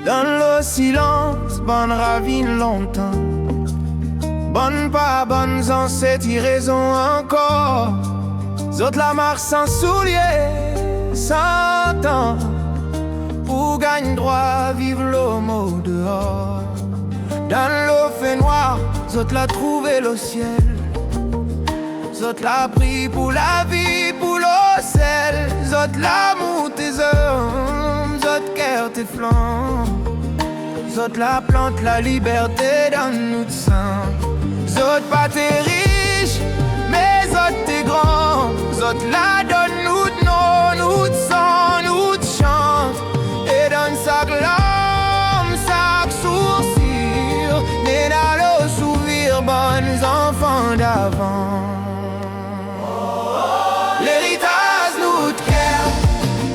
Dans le silence, bonne ravine longtemps. Bonne pas bonne sans cette raison encore. Zot la marche sans souliers, sans temps. Pour gagner droit, vivre l'homme dehors. Dans l'eau fait noir, zot la trouvé le ciel. Zot la pris pour la vie, pour l'eau sel. Zot l'amour tes hommes, zot cœur tes flancs. Zot la plante la liberté dans notre sang. Zot pas t'es riche, mais zot t'es grand. Zot la donne nous de nom, nous de sang, nous de chante. Et dans sa glame, sa sourcil, n'est dans le sourire, bonnes enfants d'avant. L'héritage nous de cœur,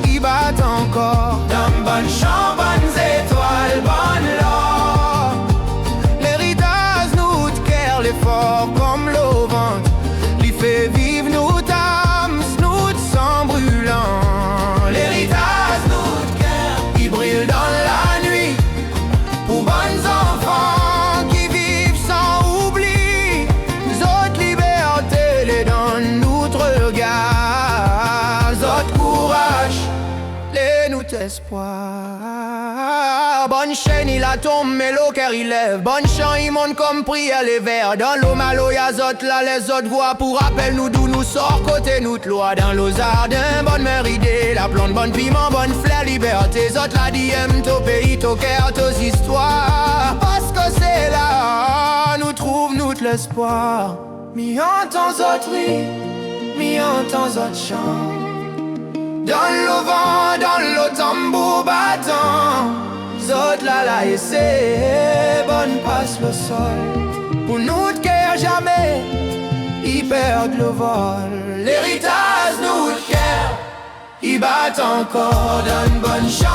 qui bat encore. Dans bonne chambre, bonnes étoiles, bonne l'or. L'héritage nous de cœur, l'effort comme l'eau vente. L'y fait vivre nous d'âmes, nous de sang brûlant. L'héritage nous de cœur, qui brille dans la nuit. Pour bonnes enfants qui vivent sans oubli. Zot liberté, les dans notre regard. Zot courage, les nous espoir. Bonne chaîne il a tombe, mais l'eau car il lève. Bonne chant il monte comme prière les vers. Dans l'eau malo y'a zot là les autres voix. Pour rappel nous d'où nous sort côté nous loi. Dans l'eau jardin, bonne mère idée. La plante, bonne piment, bonne fleur, liberté. Zot la diem, to pays, to cœur, tos histoires. Parce que c'est là, nous trouve nous l'espoir. Mi entend zot rire, mi entend zot chant. Dans le vent, dans le tambour battant. Zot la et c'est bonne passe le sol. Pour nous de cœur jamais, ils perdent le vol. L'héritage nous de cœur, ils battent encore dans une bonne chance.